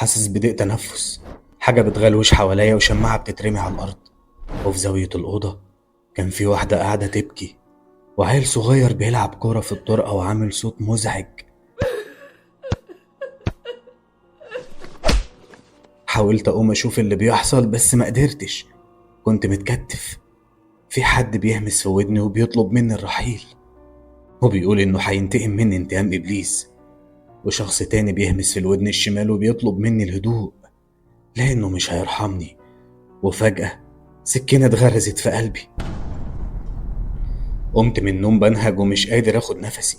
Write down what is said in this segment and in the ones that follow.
حاسس بضيق تنفس، حاجة بتغلوش حواليا وشماعة بتترمي على الأرض. وفي زاوية الأوضة كان في واحدة قاعدة تبكي، وعيل صغير بيلعب كورة في الطرقة وعامل صوت مزعج. حاولت أقوم أشوف اللي بيحصل بس ما قدرتش، كنت متكتف. في حد بيهمس في ودني وبيطلب مني الرحيل، وبيقول إنه هينتقم مني انتقام إبليس. وشخص تاني بيهمس في الودن الشمال وبيطلب مني الهدوء لأنه مش هيرحمني. وفجأة سكينة اتغرزت في قلبي. قمت من النوم بنهج ومش قادر اخد نفسي.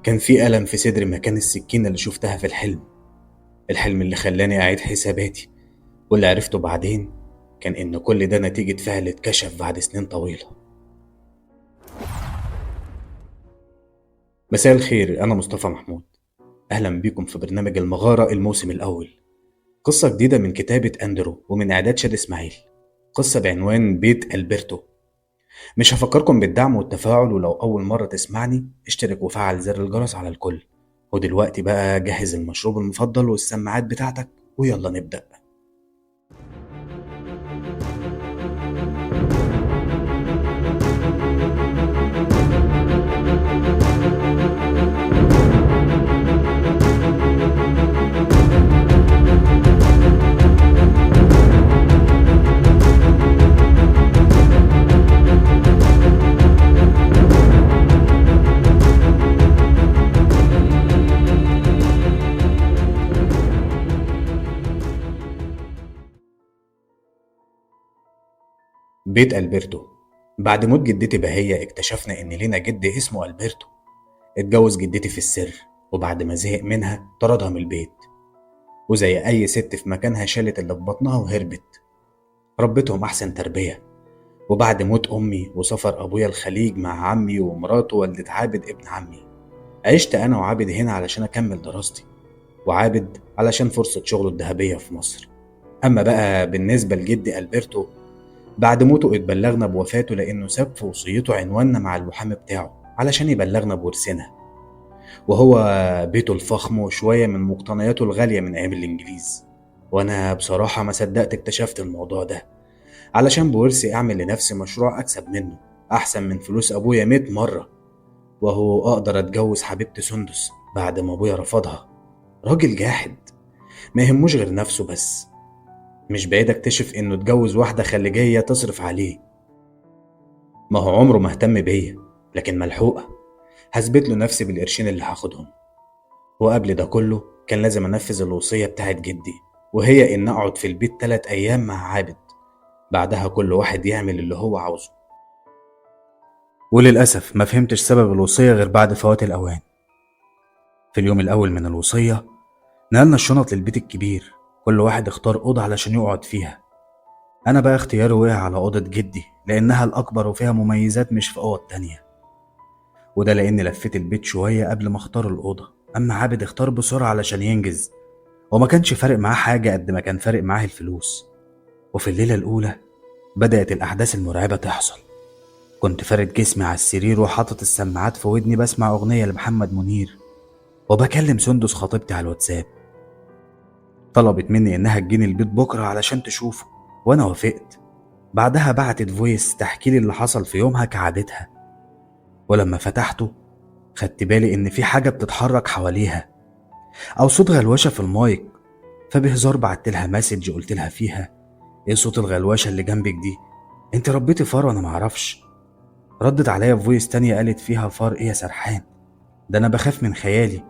كان في ألم في صدري مكان السكينة اللي شفتها في الحلم اللي خلاني أعيد حساباتي. واللي عرفته بعدين كان إن كل ده نتيجة فعل اتكشف بعد سنين طويلة. مساء الخير، أنا مصطفى محمود. أهلا بيكم في برنامج المغارة الموسم الأول. قصة جديدة من كتابة أندرو ومن إعداد شاد إسماعيل. قصة بعنوان بيت ألبرتو. مش هفكركم بالدعم والتفاعل، ولو أول مرة تسمعني اشترك وفعل زر الجرس على الكل. ودلوقتي بقى جهز المشروب المفضل والسماعات بتاعتك ويلا نبدأ. بيت ألبرتو. بعد موت جدتي بهية اكتشفنا إن لينا جد اسمه ألبرتو. اتجوز جدتي في السر، وبعد ما زهق منها طردها من البيت، وزي أي ست في مكانها شالت اللي في بطنها وهربت. ربتهم أحسن تربية. وبعد موت أمي وسفر أبويا الخليج مع عمي ومراته والدة عابد ابن عمي، عشت أنا وعابد هنا علشان أكمل دراستي، وعابد علشان فرصة شغله الذهبية في مصر. أما بقى بالنسبة لجدي ألبرتو، بعد موته اتبلغنا بوفاته لأنه ساب في وصيته عنواننا مع المحامي بتاعه علشان يبلغنا بورثنا، وهو بيته الفخم وشوية من مقتنياته الغالية من أيام الإنجليز. وأنا بصراحة ما صدقت اكتشفت الموضوع ده، علشان بورثي أعمل لنفسي مشروع أكسب منه أحسن من فلوس أبويا 100 مرة، وهو أقدر أتجوز حبيبتي سندس بعد ما أبويا رفضها. راجل جاحد ما يهموش غير نفسه بس. مش بعيد اكتشف إنه اتجوز واحدة خليجية تصرف عليه. ما هو عمره ما اهتم بيا، لكن ملحوقة هثبت له نفسي بالقرشين اللي هاخدهم. وقبل ده كله كان لازم انفذ الوصية بتاعت جدي، وهي ان اقعد في البيت 3 ايام مع عابد، بعدها كل واحد يعمل اللي هو عاوزه. وللأسف ما فهمتش سبب الوصية غير بعد فوات الأوان. في اليوم الأول من الوصية نقلنا الشنط للبيت الكبير، كل واحد اختار أوضة علشان يقعد فيها. أنا بقى اختياري وقع على أوضة جدي لأنها الأكبر وفيها مميزات مش في أوض تانية، وده لأني لفيت البيت شوية قبل ما اختار الأوضة. أما عابد اختار بسرعة علشان ينجز، وما كانش فارق معاه حاجة قد ما كان فارق معاه الفلوس. وفي الليلة الأولى بدأت الأحداث المرعبة تحصل. كنت فارد جسمي على السرير وحاطط السماعات في ودني بسمع أغنية لمحمد منير، وبكلم سندس خطيبتي على الواتساب. طلبت مني إنها تجيني البيت بكرة علشان تشوفه، وأنا وافقت. بعدها بعتت فويس تحكيلي اللي حصل في يومها كعادتها. ولما فتحته خدت بالي إن في حاجة بتتحرك حواليها أو صوت غلوشة في المايك. فبهزار بعتلها مسج قلت لها فيها: ايه صوت الغلوشة اللي جنبك دي؟ انت ربيتي فار وانا معرفش. ردت عليا بفويس تانية قالت فيها: فار ايه يا سرحان؟ ده انا بخاف من خيالي.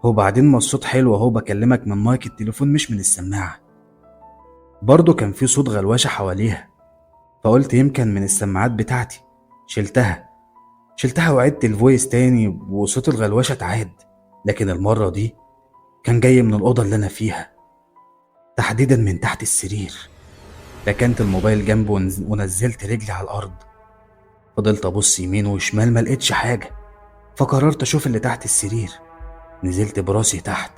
هو بعدين ما الصوت حلو اهو، بكلمك من مايك التليفون مش من السماعة. برضو كان في صوت غلوشة حواليها، فقلت يمكن من السماعات بتاعتي. شلتها وعدت الفويس تاني وصوت الغلوشة اتعاد، لكن المرة دي كان جاي من الأوضة اللي أنا فيها، تحديدا من تحت السرير. ركنت الموبايل جنبه ونزلت رجلي على الأرض. فضلت أبص يمين وشمال ما لقيتش حاجة، فقررت أشوف اللي تحت السرير. نزلت براسي تحت،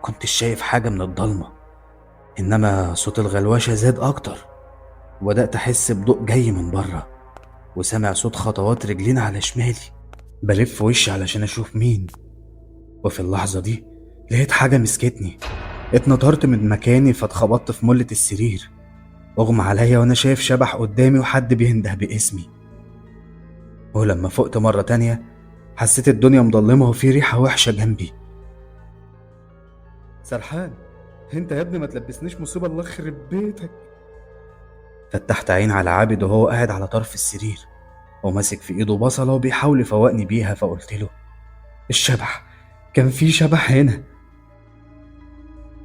كنتش شايف حاجة من الضلمة، إنما صوت الغلوشة زاد أكتر، وبدأت أحس بضوء جاي من بره، وسمع صوت خطوات رجلين على شمالي. بلف وشي علشان أشوف مين، وفي اللحظة دي لقيت حاجة مسكتني. اتنطرت من مكاني فاتخبطت في ملة السرير، اغمى عليا وانا شايف شبح قدامي وحد بينده باسمي. ولما فقت مرة تانية حسيت الدنيا مضلمة وفي ريحة وحشة جنبي. سرحان، انت يا ابني ما تلبسنيش مصيبة الله يخرب بيتك. فتحت عين على عابد وهو قاعد على طرف السرير وماسك في ايده بصلة وبيحاول يفوقني بيها، فقلت له الشبح، كان في شبح هنا.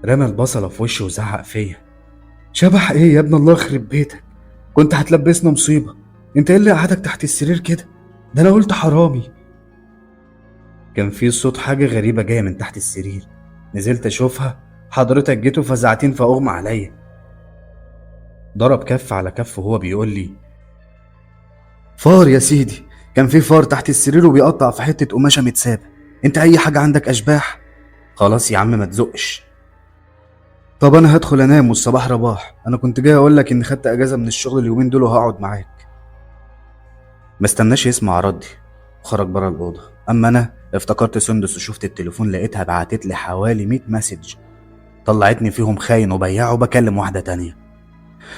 رمى البصلة في وشي وزعق فيا. شبح ايه يا ابن الله يخرب بيتك، كنت هتلبسنا مصيبة، انت ايه اللي قعدك تحت السرير كده؟ ده انا قلت حرامي. كان في صوت حاجة غريبة جاية من تحت السرير، نزلت اشوفها، حضرتك جيت وفزعتين فاغمى عليا. ضرب كف على كف وهو بيقول لي فار يا سيدي، كان في فار تحت السرير وبيقطع في حتة قماشة متسابة، انت اي حاجة عندك اشباح؟ خلاص يا عم ما تزقش. طب انا هدخل انام والصباح رباح، انا كنت جاي اقول لك اني خدت اجازة من الشغل اليومين دول وهقعد معاك. ما استناش يسمع ردي وخرج بره الأوضة. أما أنا افتكرت سندس وشفت التليفون لقيتها بعتت لي حوالي 100 مسج، طلعتني فيهم خاين وبياع وبكلم واحدة تانية،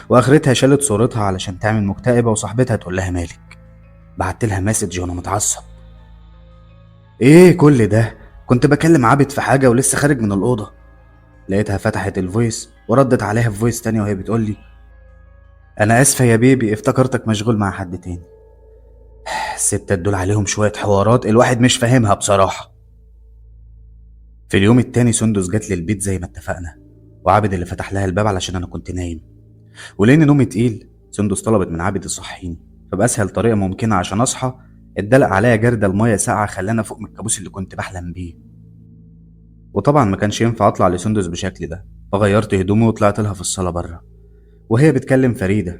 وآخرتها شالت صورتها علشان تعمل مكتئبة وصاحبتها تقول لها مالك. بعت لها مسج وأنا متعصب. إيه كل ده؟ كنت بكلم عابد في حاجة ولسه خارج من الأوضة، لقيتها فتحت الفويس وردت عليها في فويس تانية وهي بتقول لي أنا آسفة يا بيبي، افتكرتك مشغول مع حد تاني. الستات دول عليهم شوية حوارات الواحد مش فاهمها بصراحة. في اليوم التاني سندس جات لي البيت زي ما اتفقنا، وعابد اللي فتح لها الباب علشان انا كنت نايم، ولان نومي تقيل سندس طلبت من عابد يصحيني، فبأسهل طريقة ممكنة عشان اصحى اتدلق عليا جردل المية ساقعة خلاني افوق من الكابوس اللي كنت بحلم بيه. وطبعا ما كانش ينفع اطلع لسندس بالشكل ده، فغيرت هدومي وطلعت لها في الصالة بره وهي بتكلم فريدة.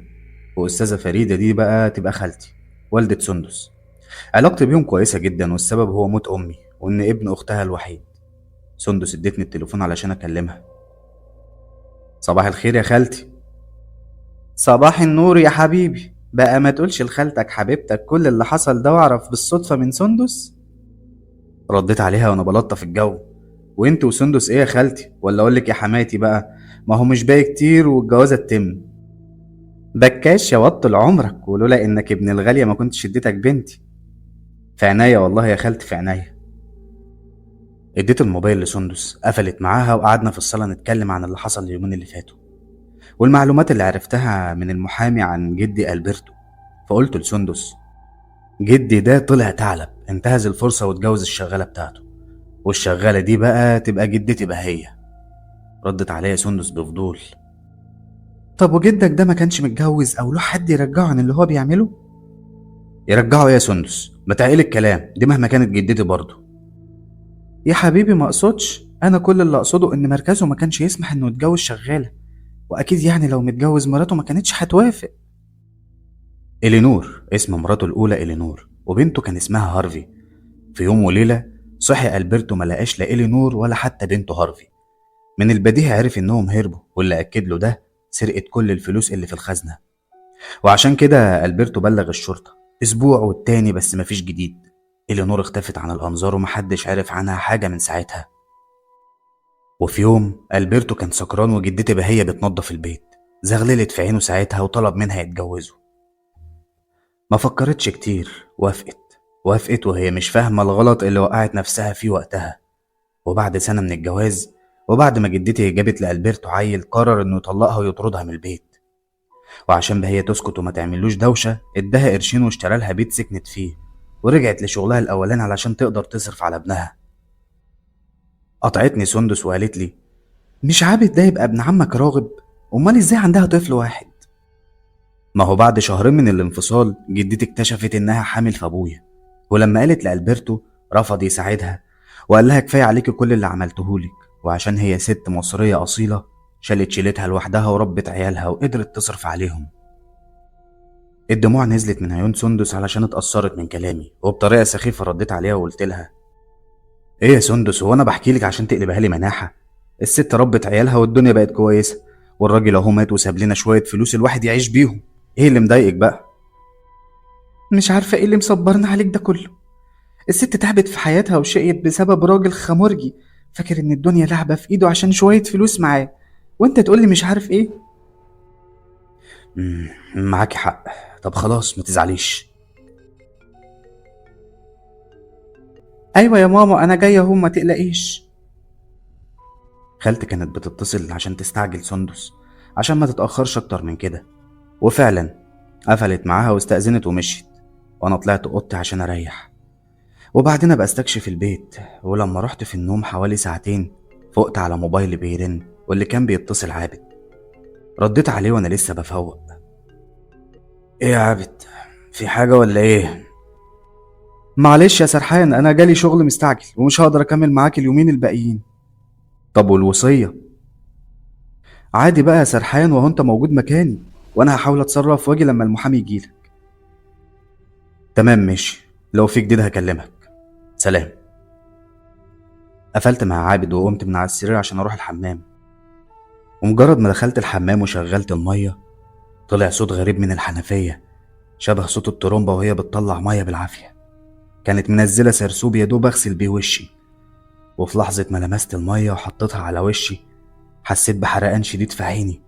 واستاذة فريدة دي بقى تبقى خالتي، والدة سندس. علاقتي بيهم كويسة جدا والسبب هو موت امي وان ابن اختها الوحيد. سندس ادتني التليفون علشان اكلمها. صباح الخير يا خالتي. صباح النور يا حبيبي، بقى ما تقولش لخالتك حبيبتك كل اللي حصل ده واعرف بالصدفة من سندس؟ رديت عليها وانا بلطف الجو. وانت وسندس ايه يا خالتي، ولا اقولك يا حماتي بقى، ما هو مش باقي كتير والجوازة تتم. بكاش يا وطل عمرك، ولولا انك ابن الغالية ما كنتش اديتك بنتي. في عناية والله يا خالتي في عناية. اديت الموبايل لسندس قفلت معاها وقعدنا في الصالة نتكلم عن اللي حصل اليومين اللي فاتوا والمعلومات اللي عرفتها من المحامي عن جدي ألبرتو. فقلت لسندس جدي ده طلع ثعلب، انتهز الفرصة واتجوز الشغالة بتاعته، والشغالة دي بقى تبقى جدتي بهية. ردت عليا سندس بفضول. طب وجدك ده ما كانش متجوز او له حد يرجعه عن اللي هو بيعمله؟ يرجعه ايه يا سندس، ما تعقلي الكلام، دي مهما كانت جدتي برضه. يا حبيبي ما اقصدش، انا كل اللي اقصده ان مركزه ما كانش يسمح انه يتجوز شغالة، واكيد يعني لو متجوز مراته ما كانتش هتوافق. إلينور اسم مراته الأولى إلينور، وبنته كان اسمها هارفي. في يوم وليلة صحي ألبرتو ما لقاش لا إلينور ولا حتى بنته هارفي. من البديهي عرف إنهم هربوا، واللي أكد له ده سرقة كل الفلوس اللي في الخزنة. وعشان كده ألبرتو بلغ الشرطة أسبوع والتاني بس مفيش جديد. إلينور اختفت عن الأنظار ومحدش عرف عنها حاجة من ساعتها. وفي يوم ألبرتو كان سكران وجدتي بهية بتنظف البيت، زغللت في عينه ساعتها وطلب منها يتجوزوا. ما فكرتش كتير، وافقت وهي مش فاهمة الغلط اللي وقعت نفسها فيه وقتها. وبعد سنة من الجواز وبعد ما جدتي جابت لألبرتو عيل قرر انه يطلقها ويطردها من البيت، وعشان بهي تسكت وما تعملوش دوشة اداها قرشين واشترى لها بيت سكنت فيه، ورجعت لشغلها الأولاني علشان تقدر تصرف على ابنها. قطعتني سندس وقالت لي مش عابد ده يبقى ابن عمك راغب؟ امال ازاي عندها طفل واحد؟ ما هو بعد شهرين من الانفصال جدتي اكتشفت انها حامل في ابويا، ولما قالت لألبرتو رفض يساعدها وقال لها كفاية عليكي كل اللي عملتهولك، وعشان هي ست مصرية أصيلة شالت شيلتها لوحدها وربت عيالها وقدرت تصرف عليهم. الدموع نزلت من عيون سندس علشان اتأثرت من كلامي، وبطريقة سخيفة رديت عليها وقلت لها ايه يا سندس، هو انا بحكي لك عشان تقلبها لي مناحة؟ الست ربت عيالها والدنيا بقت كويسة، والراجل اهو مات وساب لنا شوية فلوس الواحد يعيش بيهم، ايه اللي مضايقك بقى؟ مش عارفة ايه اللي مصبرنا عليك ده كله. الست تعبت في حياتها وشقيت بسبب راجل خمرجي، فاكر ان الدنيا لعبة في ايده عشان شوية فلوس معاه، وانت تقولي مش عارف ايه. معاكي حق. طب خلاص ما تزعليش. ايوه يا ماما انا جاية اهو، ما تقلقيش. خالتي كانت بتتصل عشان تستعجل سندس عشان ما تتأخرش أكتر من كده، وفعلا قفلت معاها واستأذنت ومشيت، وأنا طلعت أوضتي عشان أريح. وبعدين أبقى استكشف البيت، ولما رحت في النوم حوالي ساعتين فقت على موبايلي بيرن، واللي كان بيتصل عابد. رديت عليه وأنا لسه بفوق. إيه يا عابد، في حاجة ولا إيه؟ معلش يا سرحان، انا جالي شغل مستعجل ومش هقدر اكمل معاك اليومين الباقيين. طب والوصية؟ عادي بقى يا سرحان، وهو انت موجود مكاني، وانا هحاول اتصرف واجي لما المحامي يجيلك. تمام ماشي، لو في جديد هكلمك. سلام. قفلت مع عابد وقمت من على السرير عشان اروح الحمام. ومجرد ما دخلت الحمام وشغلت المية طلع صوت غريب من الحنفية، شبه صوت الطرمبة وهي بتطلع مية بالعافية. كانت منزلة سرسوب يا دوب اغسل بيه وشي، وفي لحظة ما لمست المية وحطيتها على وشي حسيت بحرقان شديد في عيني،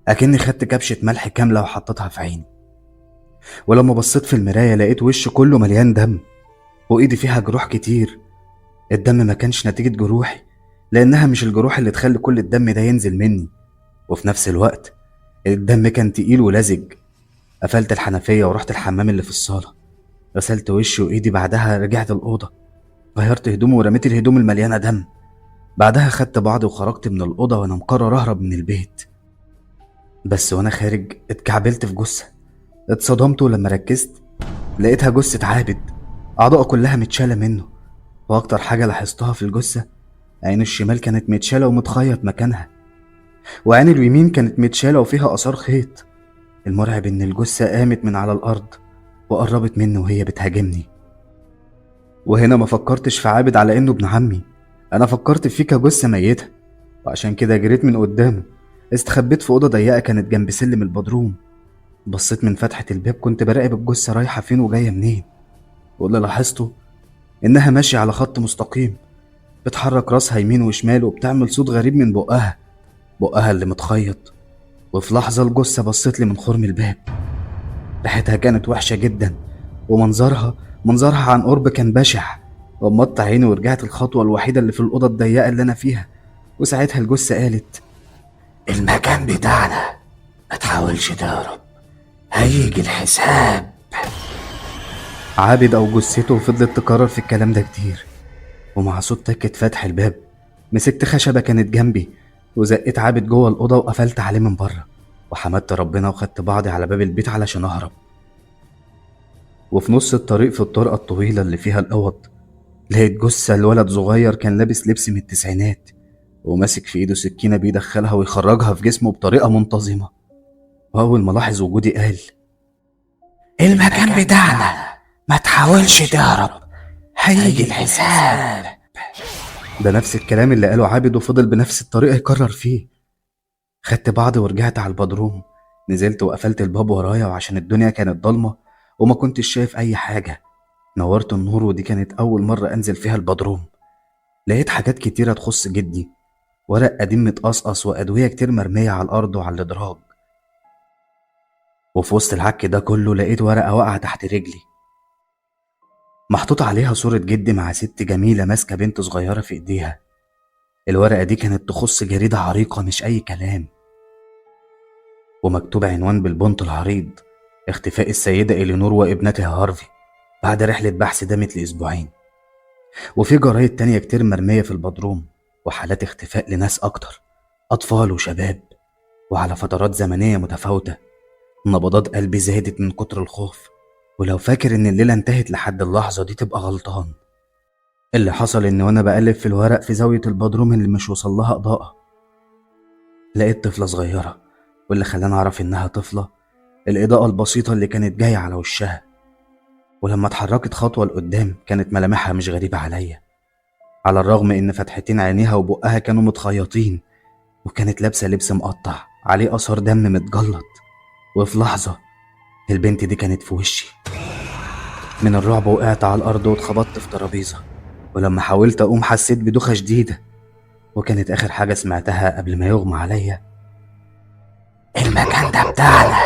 أكني خدت كبشة ملح كاملة وحطيتها في عيني. ولما بصيت في المراية لقيت وشي كله مليان دم، وإيدي فيها جروح كتير. الدم ما كانش نتيجة جروحي، لأنها مش الجروح اللي تخلي كل الدم ده ينزل مني، وفي نفس الوقت الدم كان تقيل ولزج. قفلت الحنفية ورحت الحمام اللي في الصالة، غسلت وشي وإيدي، بعدها رجعت الأوضة غيرت هدومي ورميت الهدوم المليانة دم. بعدها خدت بعضي وخرجت من الأوضة وأنا مقرر أهرب من البيت. بس وأنا خارج اتكعبلت في جثة، اتصدمت ولما ركزت لقيتها جثة عابد، أعضاءه كلها متشالة منه. وأكتر حاجة لاحظتها في الجثة عين الشمال كانت متشالة ومتخيط مكانها، وعين اليمين كانت متشالة وفيها آثار خيط. المرعب إن الجثة قامت من على الأرض وقربت مني وهي بتهاجمني. وهنا ما فكرتش في عابد على إنه ابن عمي، أنا فكرت فيه كجثة ميتة، وعشان كده جريت من قدامه. استخبيت في أوضة ضيقة كانت جنب سلم البدروم. بصيت من فتحة الباب كنت براقب الجثة رايحة فين وجاية منين، واللي لاحظته إنها ماشية على خط مستقيم، بتحرك راسها يمين وشمال وبتعمل صوت غريب من بقها اللي متخيط. وفي لحظة الجثة بصت لي من خرم الباب. ريحتها كانت وحشة جدا، ومنظرها عن قرب كان بشع. غمضت عيني ورجعت الخطوة الوحيدة اللي في الأوضة الضيقة اللي أنا فيها، وساعتها الجثة قالت: المكان بتاعنا، ما تحاولش تهرب، هيجي الحساب. عابد أو جثته فضلت تكرر في الكلام ده كتير، ومع صوت تكة فتح الباب مسكت خشبة كانت جنبي وزقيت عابد جوه الأوضة وقفلت عليه من بره، وحمدت ربنا وخدت بعضي على باب البيت علشان أهرب. وفي نص الطريق في الطرقة الطويلة اللي فيها الأوض لقيت جثة لولد صغير كان لابس لبس من التسعينات، وماسك في ايده سكينة بيدخلها ويخرجها في جسمه بطريقة منتظمة. وأول ما لاحظ وجودي قال: المكان بتاعنا، ما تحاولش تهرب، هيجي الحساب. ده نفس الكلام اللي قاله عابد وفضل بنفس الطريقة يكرر فيه. خدت بعضي ورجعت على البدروم، نزلت وقفلت الباب ورايا، وعشان الدنيا كانت ضلمة وما كنتش شايف أي حاجة نورت النور، ودي كانت أول مرة أنزل فيها البدروم. لقيت حاجات كتيرة تخص جدي، ورق قديم متقصقص وأدوية كتير مرمية على الأرض وعلى الإدراج. وفي وسط العك ده كله لقيت ورقة واقعة تحت رجلي محطوط عليها صورة جدي مع ست جميلة ماسكة بنت صغيرة في ايديها. الورقة دي كانت تخص جريدة عريقة مش أي كلام، ومكتوب عنوان بالبنط العريض: اختفاء السيدة إلينور وابنتها هارفي بعد رحلة بحث دامت لأسبوعين. وفي جرايد تانية كتير مرمية في البدروم، وحالات اختفاء لناس أكتر، أطفال وشباب، وعلى فترات زمنية متفاوتة. نبضات قلبي زادت من كتر الخوف، ولو فاكر إن الليلة انتهت لحد اللحظة دي تبقى غلطان. اللي حصل إن وأنا بقلب في الورق في زاوية البدروم اللي مش وصلها إضاءة لقيت طفلة صغيرة، واللي خلاني أعرف إنها طفلة الإضاءة البسيطة اللي كانت جاية على وشها. ولما اتحركت خطوة لقدام كانت ملامحها مش غريبة عليا، على الرغم إن فتحتين عينيها وبقها كانوا متخيطين، وكانت لابسة لبس مقطع عليه آثار دم متجلط. وفي لحظة البنت دي كانت في وشي. من الرعب وقعت على الأرض واتخبطت في ترابيزة، ولما حاولت أقوم حسيت بدوخة شديدة، وكانت آخر حاجة سمعتها قبل ما يغمى عليا: المكان ده بتاعنا،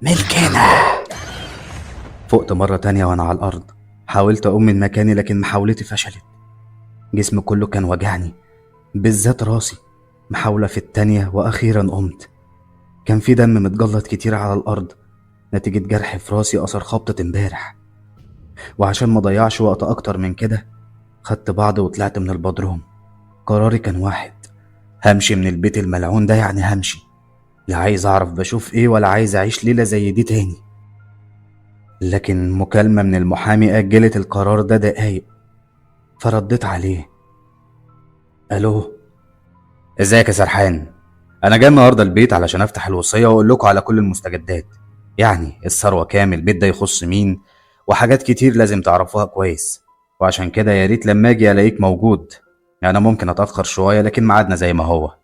ملكنا. فقت مرة تانية وأنا على الأرض. حاولت أقوم من مكاني لكن محاولتي فشلت. جسمي كله كان وجعني، بالذات راسي. محاولة في التانية وأخيرا قمت. كان في دم متجلط كتير على الأرض نتيجة جرح في راسي أثر خبطة امبارح. وعشان ما ضيعش وقت أكتر من كده خدت بعض وطلعت من البدروم. قراري كان واحد: همشي من البيت الملعون ده، يعني همشي. لا عايز أعرف بشوف إيه ولا عايز أعيش ليلة زي دي تاني. لكن مكالمة من المحامي أجلت القرار ده دقايق، فرديت عليه: ألو، ازيك يا سرحان؟ أنا جاي النهاردة البيت علشان أفتح الوصية وأقول لكم على كل المستجدات، يعني الثروة كام، البيت ده يخص مين، وحاجات كتير لازم تعرفوها كويس. وعشان كده يا ريت لما أجي ألاقيك موجود. أنا ممكن أتأخر شوية لكن ميعادنا زي ما هو.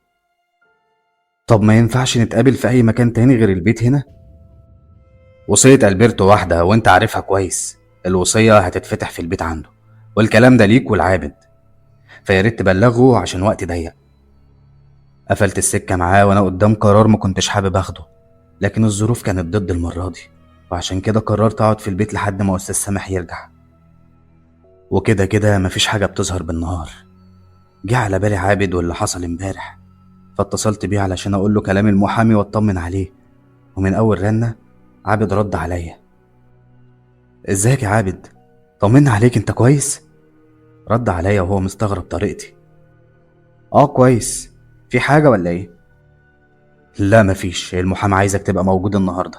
طب ما ينفعش نتقابل في أي مكان تاني غير البيت هنا؟ وصية ألبرتو واحدة وأنت عارفها كويس. الوصية هتتفتح في البيت عنده، والكلام ده ليك والعابد، فياريت تبلغه عشان وقت ضيق. قفلت السكة معاه وأنا قدام قرار ما كنتش حابب أخده، لكن الظروف كانت ضد المرة دي، وعشان كده قررت أقعد في البيت لحد ما أستاذ سامح يرجع. وكده كده مفيش حاجة بتظهر بالنهار. جه على بالي عابد واللي حصل امبارح، فاتصلت بيه علشان أقول له كلام المحامي واطمن عليه. ومن أول رنة عابد رد عليا: ازيك يا عابد؟ طمنا عليك، انت كويس؟ رد عليا وهو مستغرب طريقتي: كويس. في حاجة ولا ايه؟ لا مفيش، المحامي عايزك تبقى موجود النهاردة.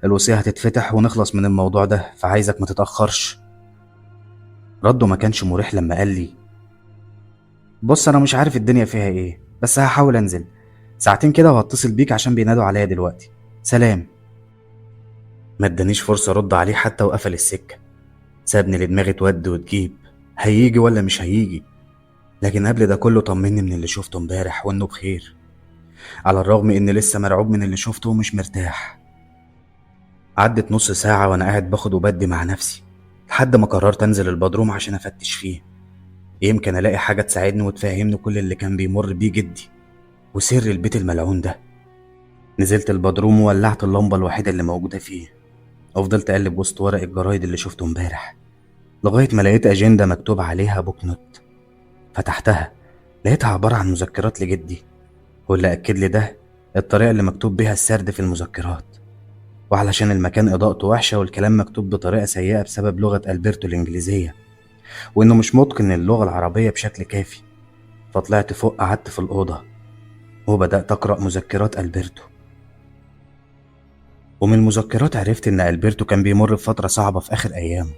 الوصية هتتفتح ونخلص من الموضوع ده، فعايزك ما تتأخرش. رده ما كانش مريح لما قال لي: بص انا مش عارف الدنيا فيها ايه، بس هحاول انزل ساعتين كده وهتصل بيك عشان بينادوا عليا دلوقتي. سلام. ما ادانيش فرصة ارد عليه حتى وقفل السكة. سابني لدماغي تود وتجيب، هيجي ولا مش هيجي. لكن قبل ده كله طمني من اللي شفته امبارح وانه بخير، على الرغم اني لسه مرعوب من اللي شفته ومش مرتاح. عدت نص ساعة وانا قاعد باخد وبدي مع نفسي لحد ما قررت انزل البدروم عشان افتش فيه، يمكن الاقي حاجة تساعدني وتفهمني كل اللي كان بيمر بيه جدي وسر البيت الملعون ده. نزلت البدروم وولعت اللمبة الوحيدة اللي موجودة فيه، وفضلت اقلب وسط ورق الجرايد اللي شفته امبارح لغاية ما لقيت اجندة مكتوب عليها بوك نوت. فتحتها لقيتها عبارة عن مذكرات لجدي، واللي أكد لي ده الطريقة اللي مكتوب بيها السرد في المذكرات. وعلشان المكان إضاءته وحشة والكلام مكتوب بطريقة سيئة بسبب لغة ألبرتو الإنجليزية، وإنه مش متقن اللغة العربية بشكل كافي، فطلعت فوق قعدت في الأوضة وبدأت أقرأ مذكرات ألبرتو. ومن المذكرات عرفت إن ألبرتو كان بيمر بفترة صعبة في آخر أيامه،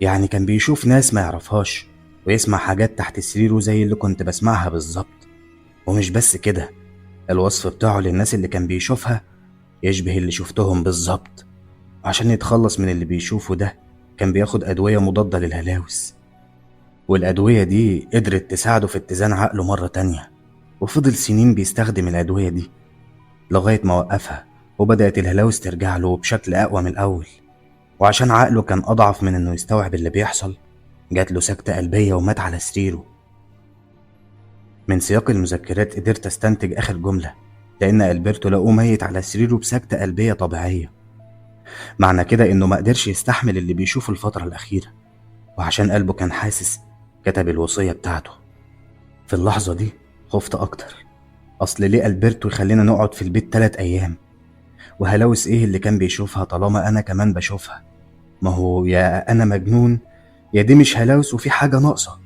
يعني كان بيشوف ناس ما يعرفهاش ويسمع حاجات تحت سريره زي اللي كنت بسمعها بالظبط. ومش بس كده، الوصف بتاعه للناس اللي كان بيشوفها يشبه اللي شفتهم بالظبط. عشان يتخلص من اللي بيشوفه ده كان بياخد أدوية مضادة للهلاوس، والأدوية دي قدرت تساعده في اتزان عقله مرة تانية. وفضل سنين بيستخدم الأدوية دي لغاية ما وقفها وبدأت الهلاوس ترجع له بشكل أقوى من الأول. وعشان عقله كان أضعف من إنه يستوعب اللي بيحصل، جات له سكتة قلبية ومات على سريره. من سياق المذكرات قدرت استنتج آخر جملة، لأن ألبرتو لقوه ميت على سريره بسكتة قلبية طبيعية. معنى كده إنه ما قدرش يستحمل اللي بيشوفه الفترة الأخيرة، وعشان قلبه كان حاسس كتب الوصية بتاعته. في اللحظة دي خفت أكتر. أصل ليه ألبرتو يخلينا نقعد في البيت 3 أيام؟ وهلاوس إيه اللي كان بيشوفها طالما أنا كمان بشوفها؟ ما هو يا أنا مجنون يا دي مش هلاوس وفي حاجة ناقصة.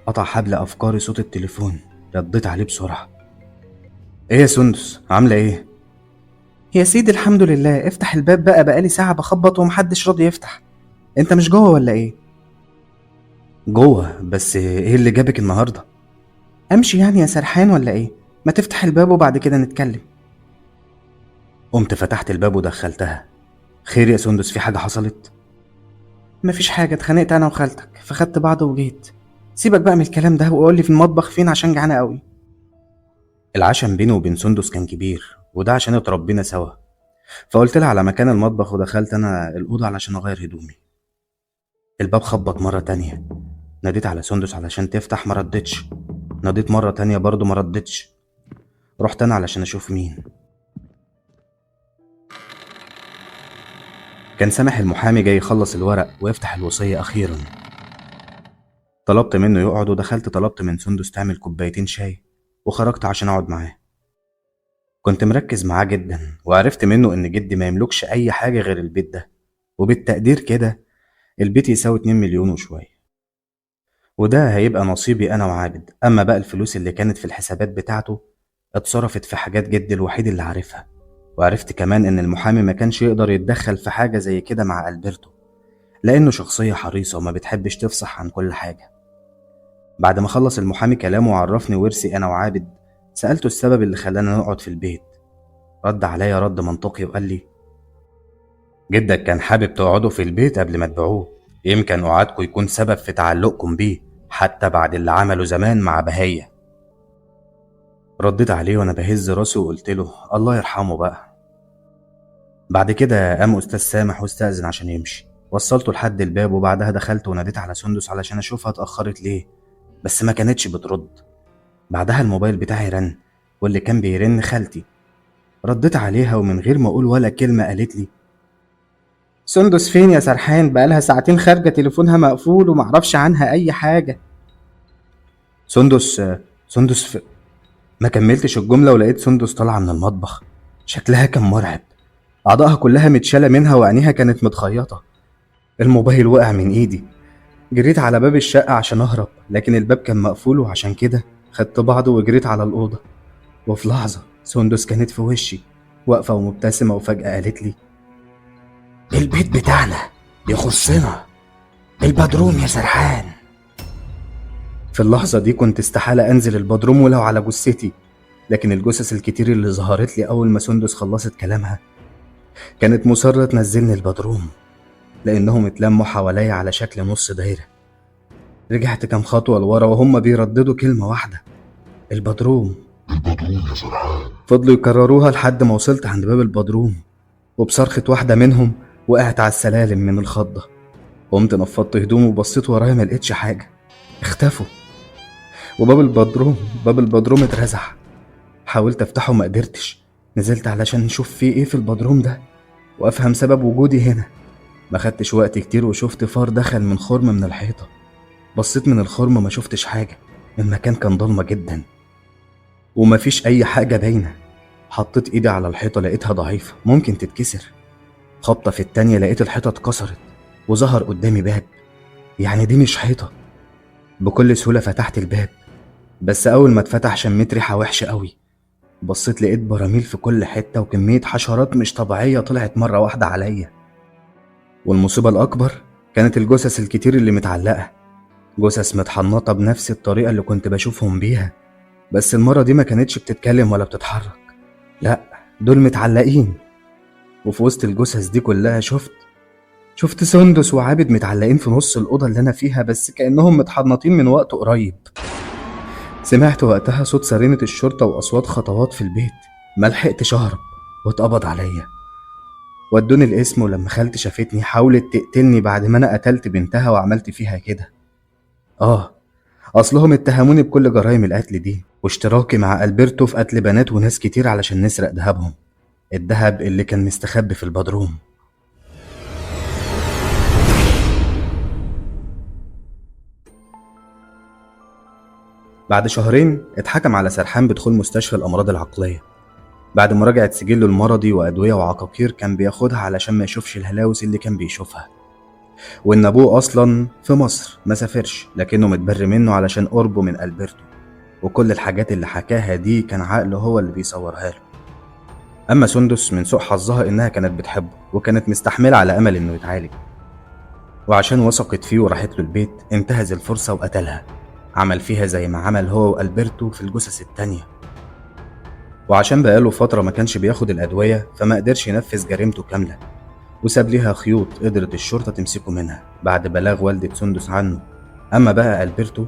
قطع حبل أفكاري صوت التليفون، رديت عليه بسرعة: إيه يا سندس، عاملة إيه؟ يا سيدي الحمد لله، افتح الباب بقى، بقالي ساعة بخبط ومحدش راضي يفتح. انت مش جوه ولا ايه؟ جوه، بس إيه اللي جابك النهاردة؟ امشي يعني يا سرحان ولا ايه؟ ما تفتح الباب وبعد كده نتكلم. قمت فتحت الباب ودخلتها. خير يا سندس، في حاجة حصلت؟ مفيش حاجة، اتخانقت انا وخالتك فخدت بعض وجيت. سيبك بقى من الكلام ده وقول لي في المطبخ فين عشان جعانة قوي. العشم بيني وبين سندس كان كبير، وده عشان اتربينا سوا، فقلت لها على مكان المطبخ ودخلت انا الأوضة علشان اغير هدومي. الباب خبط مرة تانية، ناديت على سندس علشان تفتح، ما ردتش. ناديت مرة تانية برضه ما ردتش. رحت أنا علشان أشوف مين. كان سامح المحامي جاي يخلص الورق ويفتح الوصية أخيرا. طلبت منه يقعد ودخلت طلبت من سندس تعمل كوبايتين شاي وخرجت عشان أقعد معاه. كنت مركز معاه جدا وعرفت منه إن جدي ما يملكش أي حاجة غير البيت ده، وبالتقدير كده البيت يساوي 2 مليون وشوية، وده هيبقى نصيبي أنا وعابد. أما بقى الفلوس اللي كانت في الحسابات بتاعته اتصرفت في حاجات جدي الوحيد اللي عارفها. وعرفت كمان إن المحامي ما كانش يقدر يتدخل في حاجة زي كده مع ألبرتو، لأنه شخصية حريصة وما بتحبش تفصح عن كل حاجة. بعد ما خلص المحامي كلامه وعرفني ورثي أنا وعابد، سألته السبب اللي خلانا نقعد في البيت. رد عليا رد منطقي وقال لي: جدك كان حابب تقعدوا في البيت قبل ما تبيعوه، يمكن قعدكم يكون سبب في تعلقكم بيه حتى بعد اللي عمله زمان مع بهية. رديت عليه وانا بهز راسي وقلت له الله يرحمه بقى. بعد كده قام استاذ سامح واستأذن عشان يمشي. وصلته لحد الباب وبعدها دخلت وناديت على سندس علشان اشوفها اتأخرت ليه، بس ما كانتش بترد. بعدها الموبايل بتاعي رن، واللي كان بيرن خالتي. رديت عليها ومن غير ما اقول ولا كلمة قالت لي: سندس فين يا سرحان؟ بقالها ساعتين خارجة تليفونها مقفول ومعرفش عنها أي حاجة. سندس ما كملتش الجملة ولقيت سندس طالعة من المطبخ. شكلها كان مرعب، أعضائها كلها متشالة منها وعينيها كانت متخيطة. الموبايل وقع من إيدي، جريت على باب الشقة عشان أهرب، لكن الباب كان مقفول وعشان كده خدت بعضه وجريت على الأوضة. وفي لحظة سندس كانت في وشي واقفة ومبتسمة، وفجأة قالت لي: البيت بتاعنا يخصنا، البدروم يا سرحان. في اللحظة دي كنت استحالة أنزل البدروم ولو على جثتي، لكن الجثث الكتير اللي ظهرت لي أول ما سندس خلصت كلامها كانت مصرة تنزلني البدروم، لأنهم اتلموا حواليا على شكل نص دايرة. رجعت كام خطوة لورا وهم بيرددوا كلمة واحدة: البدروم. البدروم يا سرحان. فضلوا يكرروها لحد ما وصلت عند باب البدروم، وبصرخة واحدة منهم وقعت على السلالم من الخضة. قمت نفضت هدومي وبصيت ورايا ما لقيتش حاجة، اختفوا. وباب البدروم اترزع. حاولت افتحه ما قدرتش. نزلت علشان نشوف فيه ايه في البدروم ده وافهم سبب وجودي هنا. ما خدتش وقت كتير وشفت فار دخل من خرم من الحيطة. بصيت من الخرم ما شفتش حاجة، المكان كان ضلمة جدا ومفيش اي حاجة باينة. حطيت ايدي على الحيطة لقيتها ضعيفة ممكن تتكسر. خبطة في التانية لقيت الحيطة اتكسرت وظهر قدامي باب. يعني دي مش حيطة. بكل سهولة فتحت الباب، بس أول ما اتفتح شميت ريحة وحشة قوي. بصيت لقيت براميل في كل حتة وكمية حشرات مش طبيعية طلعت مرة واحدة عليا. والمصيبة الأكبر كانت الجثث الكتير اللي متعلقة، جثث متحنطة بنفس الطريقة اللي كنت بشوفهم بيها، بس المرة دي ما كانتش بتتكلم ولا بتتحرك، لأ دول متعلقين. وفي وسط الجثث دي كلها شفت سندس وعابد متعلقين في نص الأوضة اللي أنا فيها، بس كأنهم متحنطين من وقت قريب. سمعت وقتها صوت سرينة الشرطة وأصوات خطوات في البيت. ملحقتش أهرب واتقبض عليا. ودوني القسم، ولما خالتي شافتني حاولت تقتلني بعد ما أنا قتلت بنتها وعملت فيها كده. أصلهم اتهموني بكل جرائم القتل دي واشتراكي مع ألبرتو في قتل بنات وناس كتير علشان نسرق دهبهم، الدهب اللي كان مستخبي في البدروم. بعد شهرين اتحكم على سرحان بدخول مستشفى الأمراض العقلية بعد مراجعة سجله المرضي وأدوية وعقاقير كان بياخدها علشان ما يشوفش الهلاوس اللي كان بيشوفها، وإن أبوه أصلا في مصر ما سافرش لكنه متبر منه علشان قربه من ألبرتو، وكل الحاجات اللي حكاها دي كان عقله هو اللي بيصورها له. أما سندس من سوء حظها إنها كانت بتحبه وكانت مستحملة على أمل إنه يتعالج، وعشان وثقت فيه وراحت له البيت انتهز الفرصة وقتلها. عمل فيها زي ما عمل هو وألبرتو في الجثث التانية. وعشان بقاله فترة ما كانش بياخد الأدوية فما قدرش ينفذ جريمته كاملة، وساب ليها خيوط قدرت الشرطة تمسكه منها بعد بلاغ والدة سندس عنه. أما بقى ألبرتو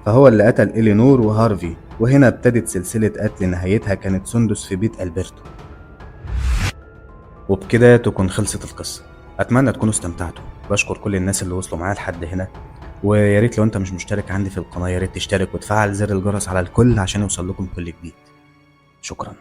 فهو اللي قتل إلينور وهارفي، وهنا ابتدت سلسلة قتل نهايتها كانت سندس في بيت ألبرتو. وبكده تكون خلصت القصة. أتمنى تكونوا استمتعتوا. بشكر كل الناس اللي وصلوا معايا لحد هنا، ويا ريت لو انت مش مشترك عندي في القناه يا ريت تشترك وتفعل زر الجرس على الكل عشان يوصل لكم كل جديد. شكرا.